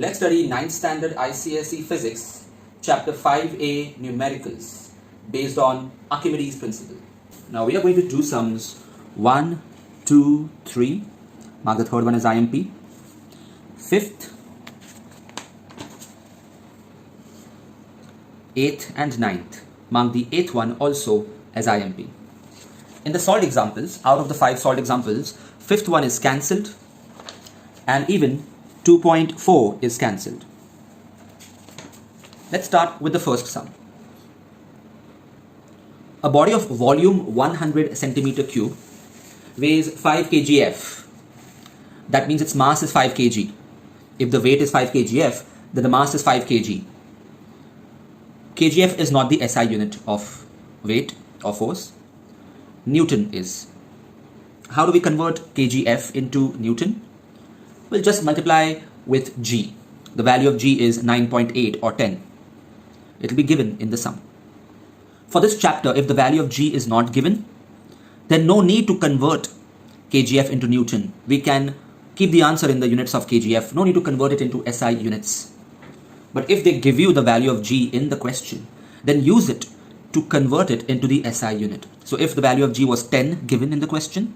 Let's study 9th standard ICSE physics, chapter 5a numericals based on Archimedes principle. Now we are going to do sums 1, 2, 3. Mark the third one as IMP. 5th, 8th and 9th. Mark the 8th one also as IMP. In the solved examples, out of the 5 solved examples, 5th one is cancelled and even 2.4 is cancelled. Let's start with the first sum. A body of volume 100 centimeter cube weighs 5 kgf. That means its mass is 5 kg. If the weight is 5 kgf, then the mass is 5 kg. Kgf is not the SI unit of weight or force. Newton is. How do we convert kgf into Newton? We'll just multiply with g. The value of g is 9.8 or 10. It will be given in the sum. For this chapter, if the value of g is not given, then no need to convert kgf into Newton. We can keep the answer in the units of kgf. No need to convert it into SI units. But if they give you the value of g in the question, then use it to convert it into the SI unit. So if the value of g was 10 given in the question,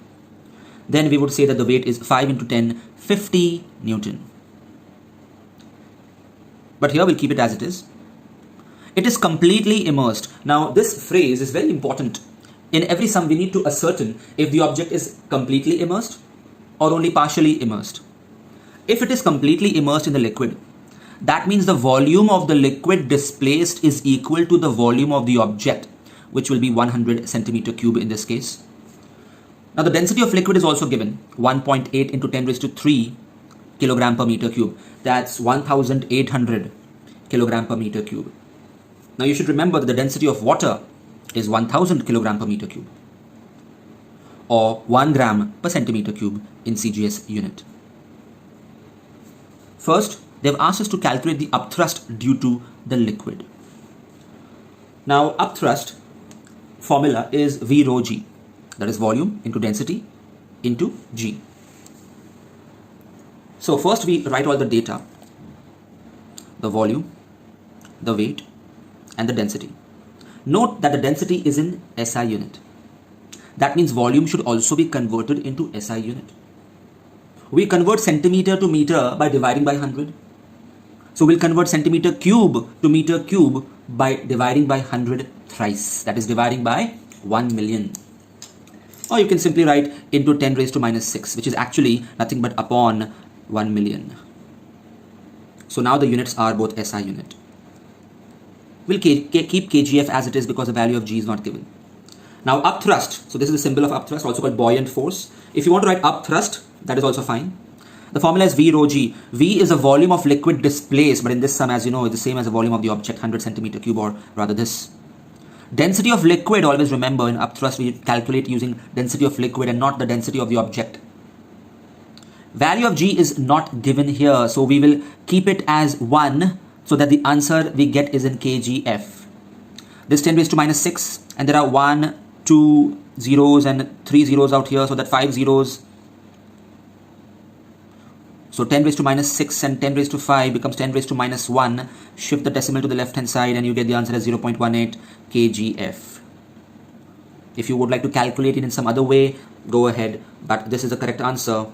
then we would say that the weight is 5 into 10, 50 Newton. But here we'll keep it as it is. It is completely immersed. Now this phrase is very important. In every sum we need to ascertain if the object is completely immersed or only partially immersed. If it is completely immersed in the liquid, that means the volume of the liquid displaced is equal to the volume of the object, which will be 100 centimeter cube in this case. Now the density of liquid is also given, 1.8 into 10 raised to 3 kilogram per meter cube. That's 1800 kilogram per meter cube. Now you should remember that the density of water is 1000 kilogram per meter cube, or 1 gram per centimeter cube in CGS unit. First, they've asked us to calculate the upthrust due to the liquid. Now upthrust formula is V rho G. That is volume into density into G. So first we write all the data, the volume, the weight and the density. Note that the density is in SI unit. That means volume should also be converted into SI unit. We convert centimeter to meter by dividing by 100. So we'll convert centimeter cube to meter cube by dividing by 100 thrice. That is dividing by 1 million. Or you can simply write into 10 raised to minus 6, which is actually nothing but upon 1 million. So now the units are both SI unit. We'll keep kgf as it is because the value of g is not given. Now upthrust. So this is the symbol of upthrust, also called buoyant force. If you want to write upthrust, that is also fine. The formula is V rho G. V is a volume of liquid displaced, but in this sum, as you know, is the same as the volume of the object, 100 centimeter cube, or rather this. Density of liquid, always remember, in upthrust we calculate using density of liquid and not the density of the object. Value of G is not given here, so we will keep it as 1, so that the answer we get is in kgf. This 10 raised to minus 6, and there are 1, 2 zeros and 3 zeros out here, so that 5 zeros. So 10 raised to minus 6 and 10 raised to 5 becomes 10 raised to minus 1. Shift the decimal to the left hand side and you get the answer as 0.18 kgf. If you would like to calculate it in some other way, go ahead, but this is the correct answer.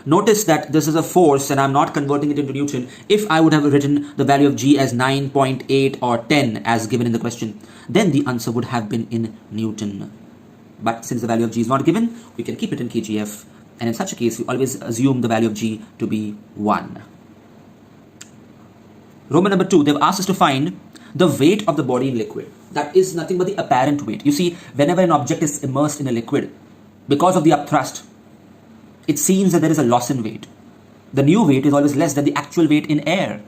Notice that this is a force and I'm not converting it into Newton. If I would have written the value of g as 9.8 or 10 as given in the question, then the answer would have been in Newton. But since the value of g is not given, we can keep it in kgf. And in such a case, we always assume the value of g to be 1. Roman number 2, they've asked us to find the weight of the body in liquid. That is nothing but the apparent weight. You see, whenever an object is immersed in a liquid, because of the upthrust, it seems that there is a loss in weight. The new weight is always less than the actual weight in air.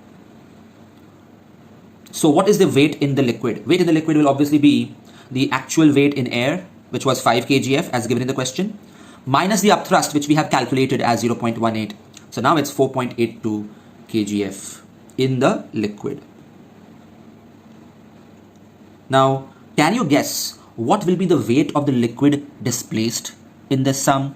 So what is the weight in the liquid? Weight in the liquid will obviously be the actual weight in air, which was 5 kgf as given in the question, minus the upthrust, which we have calculated as 0.18. So now it's 4.82 kgf in the liquid. Now, can you guess what will be the weight of the liquid displaced in this sum?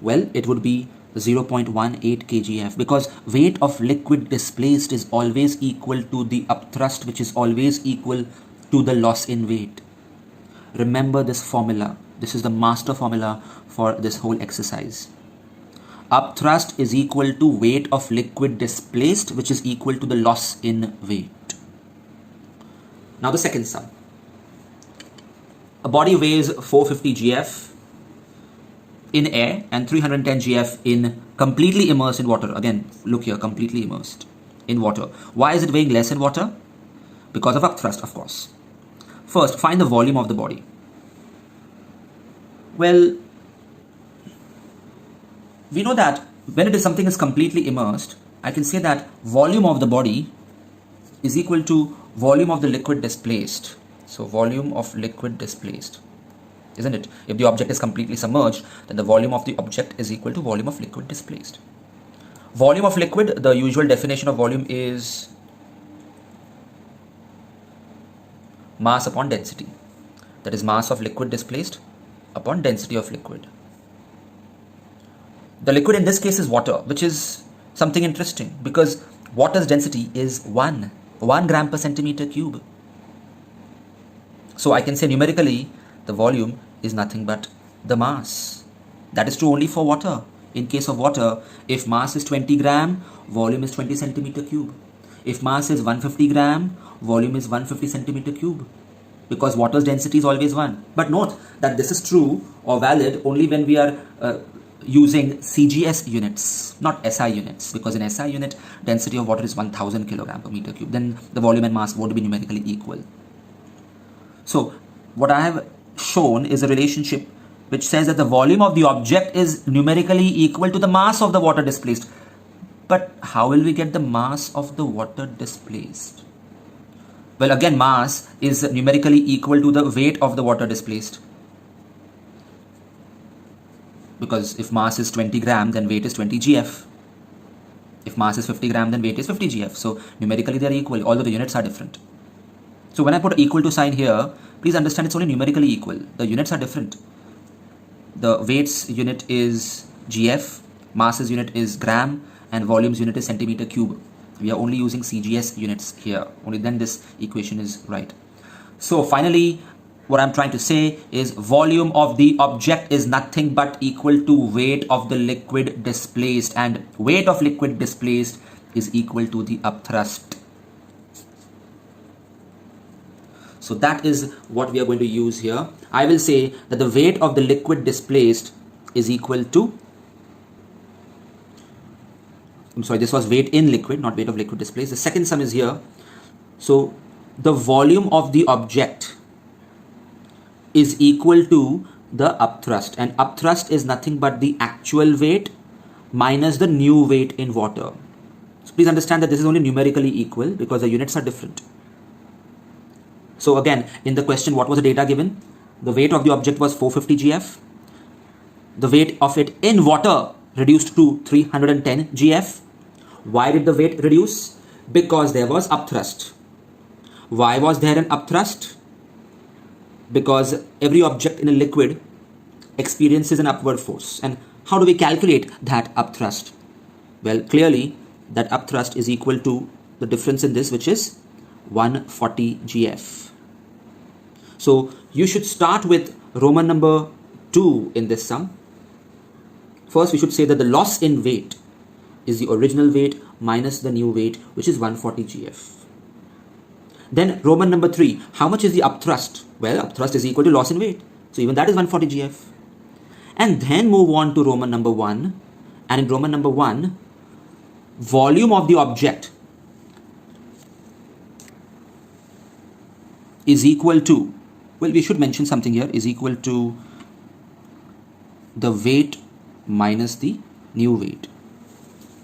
Well, it would be 0.18 kgf, because weight of liquid displaced is always equal to the upthrust, which is always equal to the loss in weight. Remember this formula. This is the master formula for this whole exercise. Upthrust is equal to weight of liquid displaced, which is equal to the loss in weight. Now the second sum. A body weighs 450 gf in air and 310 gf in completely immersed in water. Again, look here, completely immersed in water. Why is it weighing less in water? Because of upthrust, of course. First, find the volume of the body. Well, we know that when something is completely immersed, I can say that volume of the body is equal to volume of the liquid displaced. So volume of liquid displaced, isn't it? If the object is completely submerged, then the volume of the object is equal to volume of liquid displaced. Volume of liquid, the usual definition of volume is mass upon density. That is mass of liquid displaced upon density of liquid. The liquid in this case is water, which is something interesting because water's density is 1 gram per centimeter cube. So I can say numerically the volume is nothing but the mass. That is true only for water. In case of water, if mass is 20 gram, volume is 20 centimeter cube. If mass is 150 gram, volume is 150 centimeter cube, because water's density is always 1. But note that this is true or valid only when we are using CGS units, not SI units, because in SI unit, density of water is 1000 kilogram per meter cube. Then the volume and mass won't be numerically equal. So what I have shown is a relationship which says that the volume of the object is numerically equal to the mass of the water displaced. But how will we get the mass of the water displaced? Well, again, mass is numerically equal to the weight of the water displaced. Because if mass is 20 gram, then weight is 20 gf. If mass is 50 gram, then weight is 50 gf. So numerically they are equal, although the units are different. So when I put equal to sign here, please understand it's only numerically equal. The units are different. The weights unit is gf, masses unit is gram, and volumes unit is centimeter cube. We are only using CGS units here. Only then this equation is right. So finally, what I'm trying to say is volume of the object is nothing but equal to weight of the liquid displaced, and weight of liquid displaced is equal to the upthrust. So that is what we are going to use here. I will say that the weight of the liquid displaced is equal to, I'm sorry, this was weight in liquid, not weight of liquid displaced. The second sum is here. So the volume of the object is equal to the upthrust, and upthrust is nothing but the actual weight minus the new weight in water. So please understand that this is only numerically equal because the units are different. So again, in the question, what was the data given? The weight of the object was 450 gf. The weight of it in water reduced to 310 gf. Why did the weight reduce? Because there was upthrust. Why was there an upthrust? Because every object in a liquid experiences an upward force. And how do we calculate that upthrust? Well, clearly that upthrust is equal to the difference in this, which is 140 gf. So you should start with Roman number 2 in this sum. First, we should say that the loss in weight is the original weight minus the new weight, which is 140 gf. Then Roman number 3, how much is the upthrust? Well, upthrust is equal to loss in weight. So even that is 140 gf. And then move on to Roman number 1. And in Roman number 1, volume of the object is equal to, well, we should mention something here, is equal to the weight minus the new weight,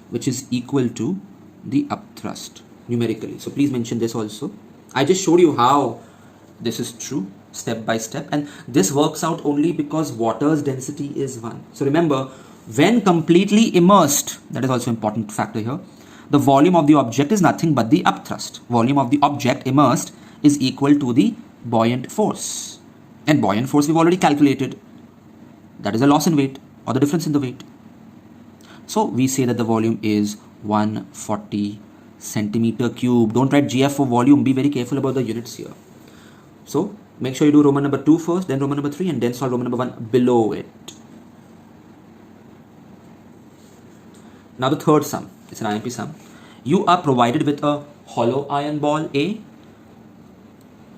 which is equal to the upthrust numerically. So please mention this also. I just showed you how this is true step by step, and this works out only because water's density is 1. So remember, when completely immersed, that is also important factor here, the volume of the object is nothing but the upthrust. Volume of the object immersed is equal to the buoyant force, and buoyant force we've already calculated. That is a loss in weight or the difference in the weight. So we say that the volume is 140 centimeter cube. Don't write GF for volume. Be very careful about the units here. So make sure you do Roman number 2 first, then Roman number 3, and then solve Roman number 1 below it. Now the third sum, it's an IMP sum. You are provided with a hollow iron ball A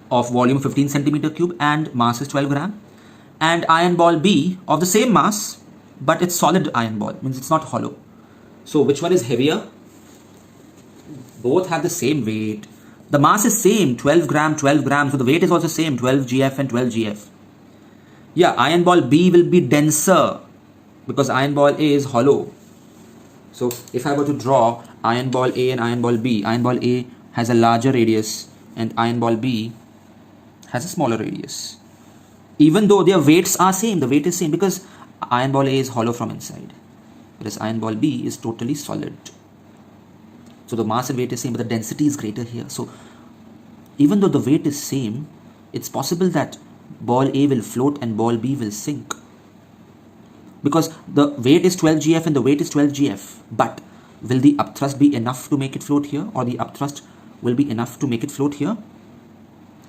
of volume 15 centimeter cube and mass is 12 gram, and iron ball B of the same mass, but it's solid iron ball, means it's not hollow. So which one is heavier? Both have the same weight. The mass is same, 12 gram, so the weight is also same, 12 GF and 12 GF. Yeah, iron ball B will be denser because iron ball A is hollow. So if I were to draw iron ball A and iron ball B, iron ball A has a larger radius and iron ball B has a smaller radius. Even though their weights are same, the weight is same because iron ball A is hollow from inside, whereas iron ball B is totally solid. So the mass and weight is same, but the density is greater here. So even though the weight is same, it's possible that ball A will float and ball B will sink, because the weight is 12 GF and the weight is 12 GF. But will the upthrust be enough to make it float here, or the upthrust will be enough to make it float here?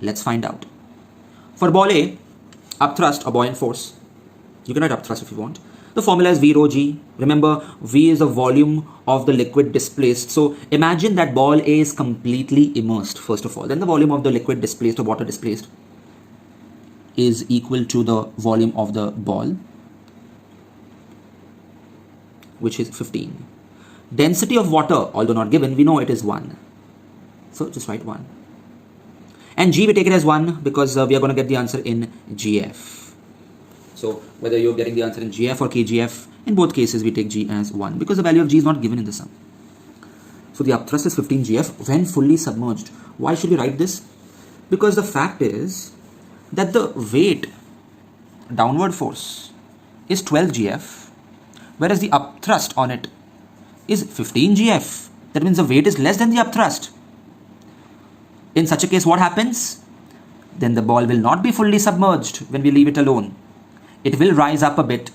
Let's find out. For ball A, upthrust or buoyant force, you can write upthrust if you want. The formula is V rho G. Remember, V is the volume of the liquid displaced. So imagine that ball A is completely immersed, first of all. Then the volume of the liquid displaced or water displaced is equal to the volume of the ball, which is 15. Density of water, although not given, we know it is 1. So just write 1. And G, we take it as 1 because we are going to get the answer in GF. So whether you're getting the answer in GF or KGF, in both cases we take G as 1 because the value of G is not given in the sum. So the upthrust is 15 GF when fully submerged. Why should we write this? Because the fact is that the weight, downward force, is 12 GF, whereas the upthrust on it is 15 GF. That means the weight is less than the upthrust. In such a case, what happens? Then the ball will not be fully submerged when we leave it alone. It will rise up a bit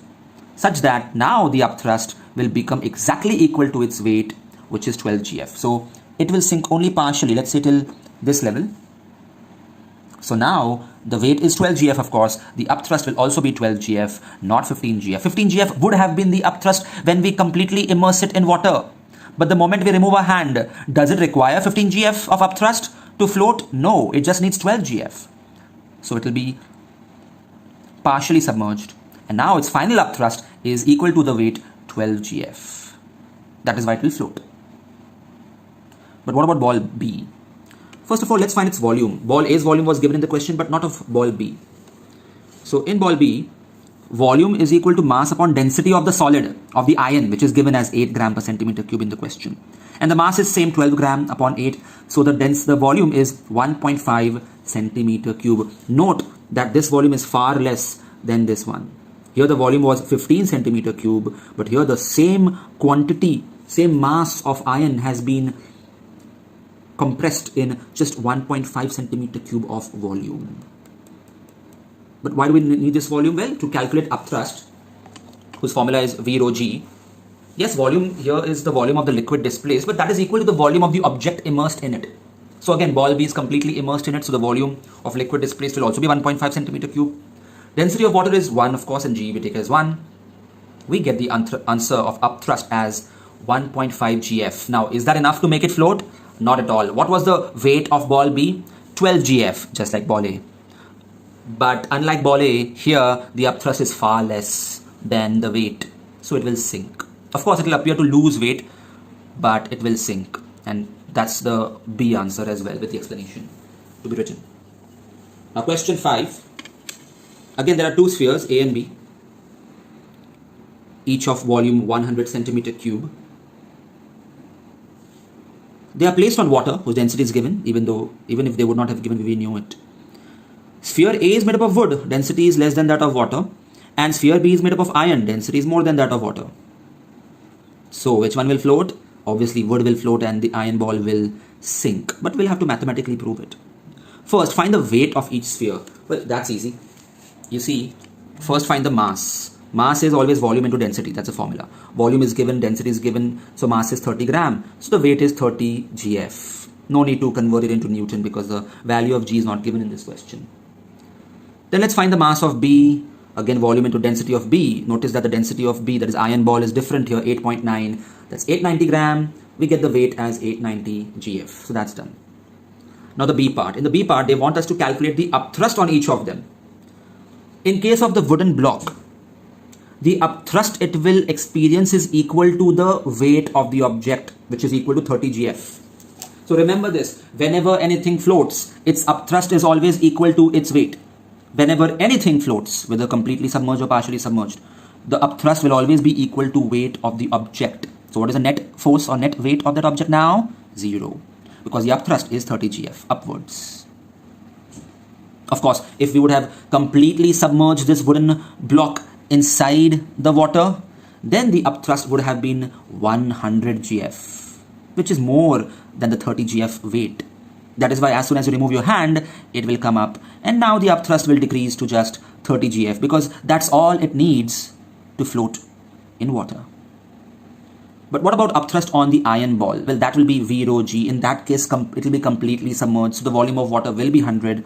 such that now the upthrust will become exactly equal to its weight, which is 12 GF. So it will sink only partially, let's say till this level. So now the weight is 12 GF, of course. The upthrust will also be 12 GF, not 15 GF. 15 GF would have been the upthrust when we completely immerse it in water. But the moment we remove our hand, does it require 15 GF of upthrust to float? No, it just needs 12 GF. So it will be partially submerged, and now its final upthrust is equal to the weight 12 GF. That is why it will float. But what about ball B? First of all, let's find its volume. Ball A's volume was given in the question, but not of ball B. So in ball B, volume is equal to mass upon density of the solid, of the iron, which is given as 8 gram per centimeter cube in the question. And the mass is same, 12 gram upon 8. So the volume is 1.5 centimeter cube. Note that this volume is far less than this one. Here the volume was 15 centimeter cube, but here the same quantity, same mass of iron has been compressed in just 1.5 centimeter cube of volume. But why do we need this volume? Well, to calculate upthrust, whose formula is V rho G. Yes, volume here is the volume of the liquid displaced, but that is equal to the volume of the object immersed in it. So again, ball B is completely immersed in it, so the volume of liquid displaced will also be 1.5 centimeter cube. Density of water is 1, of course, and G we take as 1. We get the answer of upthrust as 1.5 GF. Now, is that enough to make it float? Not at all. What was the weight of ball B? 12 GF, just like ball A. But unlike ball A, here the upthrust is far less than the weight, so it will sink. Of course, it will appear to lose weight, but it will sink. And that's the B answer as well, with the explanation to be written. Now question 5. Again, there are two spheres, A and B, each of volume 100 centimeter cube. They are placed on water, whose density is given, even if they would not have given, we knew it. Sphere A is made up of wood, density is less than that of water, and sphere B is made up of iron, density is more than that of water. So which one will float? Obviously wood will float and the iron ball will sink, but we'll have to mathematically prove it. First, find the weight of each sphere. Well, that's easy. You see, first find the mass. Mass is always volume into density. That's a formula. Volume is given, density is given, so mass is 30 gram. So the weight is 30 GF. No need to convert it into Newton because the value of G is not given in this question. Then let's find the mass of B. Again, volume into density of B. Notice that the density of B, that is iron ball, is different here, 8.9. That's 890 gram. We get the weight as 890 GF. So that's done. Now the B part. In the B part, they want us to calculate the upthrust on each of them. In case of the wooden block, the upthrust it will experience is equal to the weight of the object, which is equal to 30 GF. So remember this, whenever anything floats, its upthrust is always equal to its weight. Whenever anything floats, whether completely submerged or partially submerged, the upthrust will always be equal to weight of the object. So what is the net force or net weight of that object now? 0. Because the upthrust is 30 GF upwards. Of course, if we would have completely submerged this wooden block inside the water, then the upthrust would have been 100 GF, which is more than the 30 GF weight. That is why as soon as you remove your hand, it will come up. And now the upthrust will decrease to just 30 GF because that's all it needs to float in water. But what about upthrust on the iron ball? Well, that will be V rho G. In that case, it will be completely submerged. So the volume of water will be 100.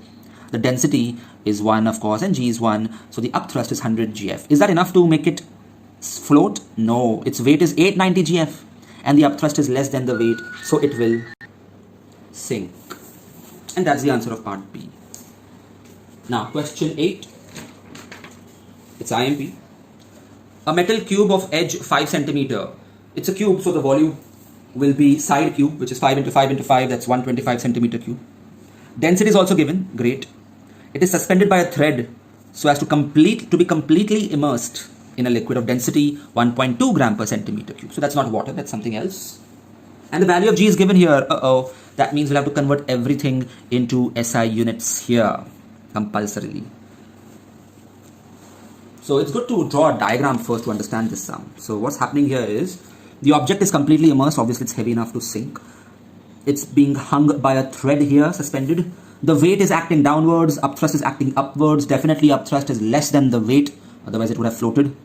The density is 1, of course, and G is 1. So the upthrust is 100 GF. Is that enough to make it float? No. Its weight is 890 GF. And the upthrust is less than the weight. So it will sink. And that's the answer of part B. Now, question 8. It's IMP. A metal cube of edge 5 centimeter. It's a cube, so the volume will be side cube, which is 5 into 5 into 5. That's 125 centimeter cube. Density is also given. Great. It is suspended by a thread so as to be completely immersed in a liquid of density 1.2 gram per centimeter cube. So that's not water, that's something else. And the value of G is given here. That means we'll have to convert everything into SI units here, compulsorily. So it's good to draw a diagram first to understand this sum. So what's happening here is, the object is completely immersed. Obviously it's heavy enough to sink. It's being hung by a thread here, suspended. The weight is acting downwards, upthrust is acting upwards. Definitely upthrust is less than the weight, otherwise it would have floated.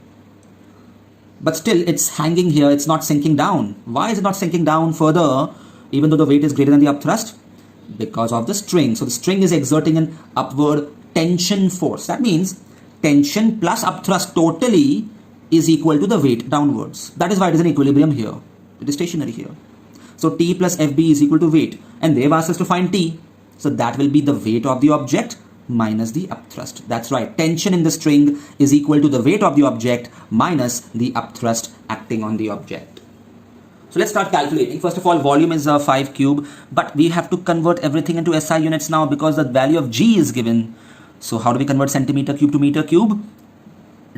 But still, it's hanging here, it's not sinking down. Why is it not sinking down further, even though the weight is greater than the upthrust? Because of the string. So the string is exerting an upward tension force. That means tension plus upthrust totally is equal to the weight downwards. That is why it is in equilibrium here. It is stationary here. So T plus FB is equal to weight. And they've asked us to find T. So that will be the weight of the object minus the upthrust. That's right. Tension in the string is equal to the weight of the object minus the upthrust acting on the object. So let's start calculating. First of all, volume is 5 cube, but we have to convert everything into SI units now because the value of G is given. So how do we convert centimeter cube to meter cube?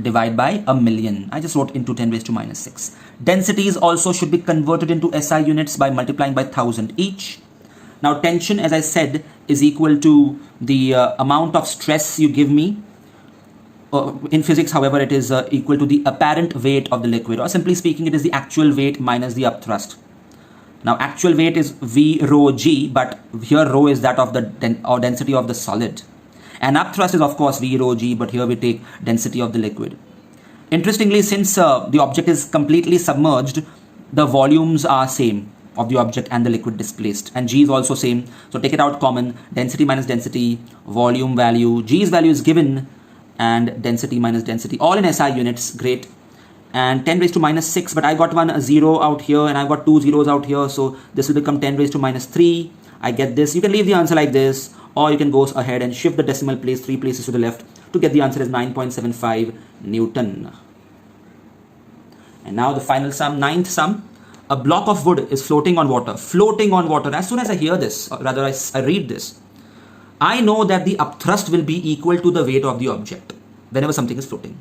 Divide by a million. I just wrote into 10 raised to minus 6. Densities also should be converted into SI units by multiplying by 1000 each. Now tension, as I said, is equal to the amount of stress you give me. In physics, however, it is equal to the apparent weight of the liquid, or simply speaking, it is the actual weight minus the upthrust. Now actual weight is V rho G, but here rho is that of the density of the solid. And upthrust is of course V rho G, but here we take density of the liquid. Interestingly, since the object is completely submerged, the volumes are same of the object and the liquid displaced, and G is also same. So take it out common, density minus density, volume value, G's value is given, and density minus density, all in SI units. Great. And 10 raised to minus 6, but I got a 0 out here and I got 2 zeros out here, so this will become 10 raised to minus 3. I get this. You can leave the answer like this, or you can go ahead and shift the decimal place 3 places to the left to get the answer as 9.75 Newton. And now the final sum, 9th sum. A block of wood is floating on water. Floating on water. As soon as I hear this, or rather I read this, I know that the upthrust will be equal to the weight of the object whenever something is floating.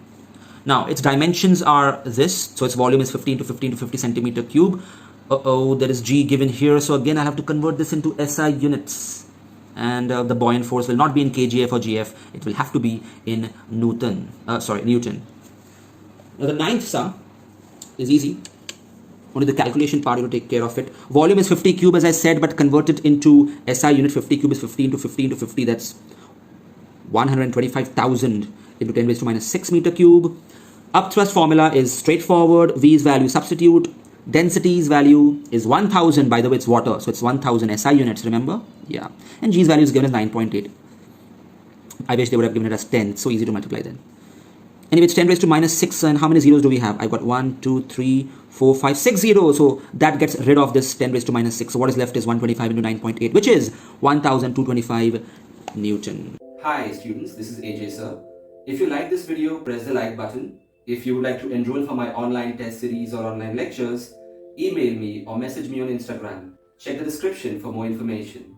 Now its dimensions are this. So its volume is 15 to 15 to 50 centimeter cube. There is G given here. So again, I have to convert this into SI units. And the buoyant force will not be in kgf or gf. It will have to be in Newton. Now the 9th sum is easy. Only the calculation part you will take care of it. Volume is 50 cube, as I said, but converted into SI unit. 50 cube is 15 to 15 to 50. That's 125,000 into 10 raised to minus 6 meter cube. Upthrust formula is straightforward. V's value substitute. Density's value is 1000. By the way, it's water, so it's 1000 SI units, remember? Yeah. And G's value is given as 9.8. I wish they would have given it as 10. It's so easy to multiply then. Anyway, it's 10 raised to minus 6. And how many zeros do we have? I've got 1, 2, 3, 4, 5, 6 zeros. So that gets rid of this 10 raised to minus 6. So what is left is 125 into 9.8, which is 1225 Newton. Hi students, this is AJ sir. If you like this video, press the like button. If you would like to enroll for my online test series or online lectures, email me or message me on Instagram. Check the description for more information.